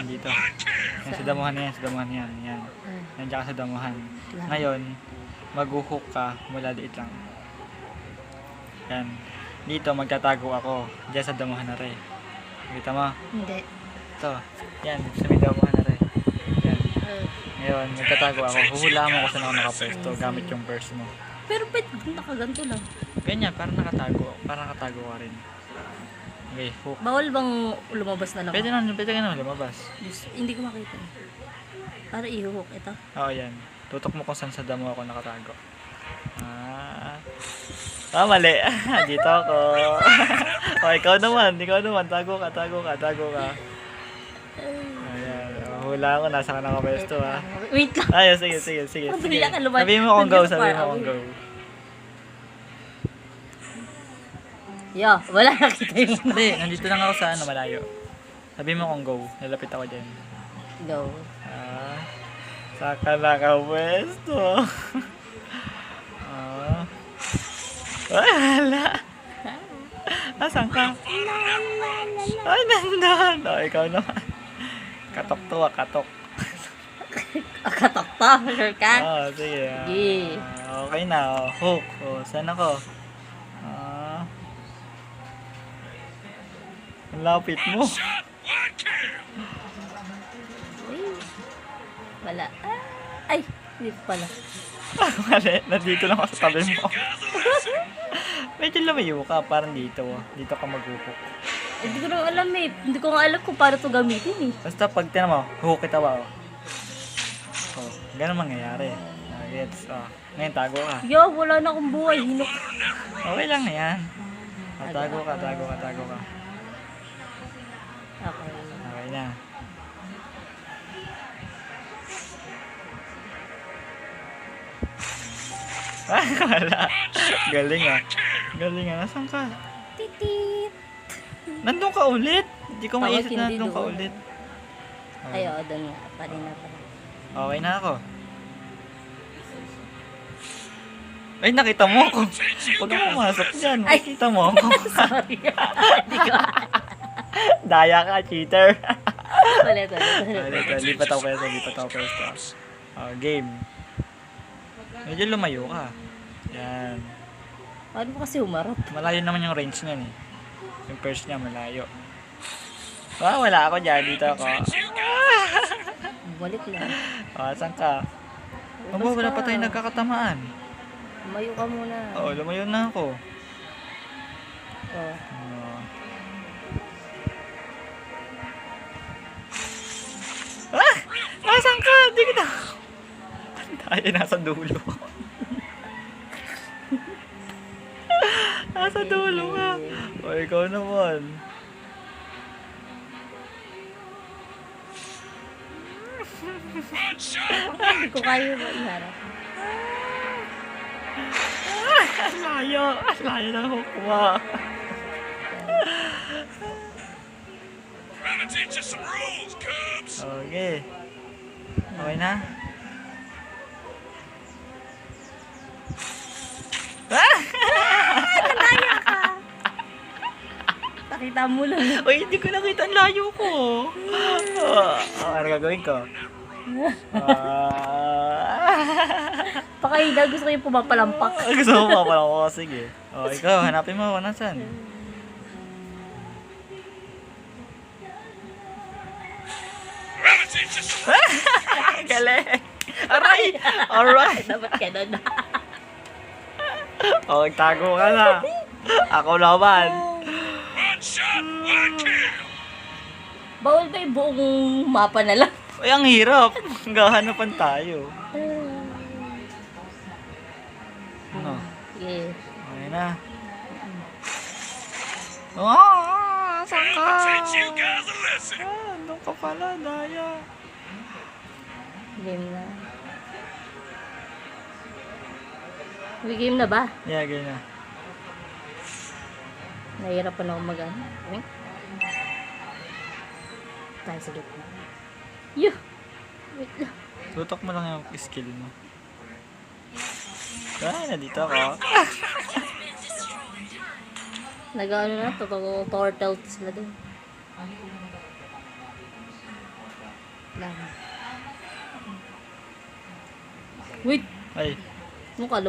dito. Yan, sa damuhan na yan, sa damuhan yan. Yan. Nandiyan ka sa damuhan. Ngayon, mag-hook ka mula liit lang. Yan. Dito, magtatago ako. Diyan sa damuhan na rin. Kita mo? Hindi. Ito. Yan, sa may damuhan na rin. Yan. Ngayon, magtatago ako. Huhulaan mo kung saan ako nakapwesto gamit yung purse mo. Pero pwede nakaganto lang. Ganyan, parang nakatago. Parang nakatago ka rin. Okay, hook. Bawal bang lumabas na lang? Pwede ka naman lumabas. Hindi ko makita. Para i-hook ito. Oo, yan. Tutok mo kung saan sa damo ako nakatago. Mali. Dito ako. Ikaw naman. Tago ka. Ayan. Hula ko. Nasa ka nakapwesto, ha. Wait lang. Ay, sige. Bigla ka lumabas. Sabihin mo kung go. Yo, wala nakita yung Hindi, nandito lang ako sa malayo. Sabihin mo kung go. Lalapit ako dyan. go. Saka nakapwesto. Ay, wala. Nasaan ka? Ay, nandun. Ikaw naman. Katok to, katok. Katok to, sure ka? Sige. Sige. Okay na, hook. Saan ako? Ang lapit mo. Wala. Ay, hindi pala. Mali, nandito lang ako sa tabi mo. Medyo lumayo ka, parang dito. Dito ka mag-hook. Hindi ko na alam eh. Hindi ko nga alam kung paano ito gamitin eh. Basta pag tinan mo, hook kita ba? Ganun mangyayari. Gets. Ngayon, tago ka. Yo, wala na akong buhay. Hinok. Okay lang na yan. Tago ka. Okay. Okay na. Wala. Galing. Nasaan ka? Titit. Nandun ka ulit. Hindi ko maisip na nandun ka ulit. Ay, oo, doon nga. Parin na pala. Okay na ako. Ay, nakita mo ako. Huwag ka pumasok dyan. Nakita mo ako. Sorry. Hindi ko. Daya ka, cheater. Ulit. Lipat ako pwesto. Game. Medyo lumayo ka. Yan. Paano mo kasi humarap? Malayo naman yung range niyan eh. Yung purse niya malayo. Wala ako dyan. Dito ako. Balik lang. Saan ka? Wala pa tayo nagkakatamaan. Lumayo ka muna. Lumayo na ako. Nasaan ka? Hindi kita. Tayo nasa dulo. Nasa dulo ka. Ikaw naman. Hindi ko kaya ba iharap? Layo na ako kuha. Okay. Okay na? Nakita mo lang. Uy, hindi ko nakita ang layo ko. Ano gagawin ko? Pakaida, gusto ko yung pumapalampak. Gusto mo pa pala ako. Sige. Ikaw, hanapin mo ako. Nasaan? Galing. Aray! Alright. Dapat ganun. Tago ka na. Ako naman. Bawal ba yung buong mapa na lang? Uy, ang hirap. Hanggang tayo. Sige. Okay na. Saan ka? Doon ka pala, Daya. Game na. May game na ba? Yeah, ganyan. Nahihirapan ako mag-ano. Tayo sa gitna. Wait lang. Tutok mo lang yung skill mo. Nandito ako. Nag-ano na, totoo turtle sila din. lang. Wait, Ay, mukha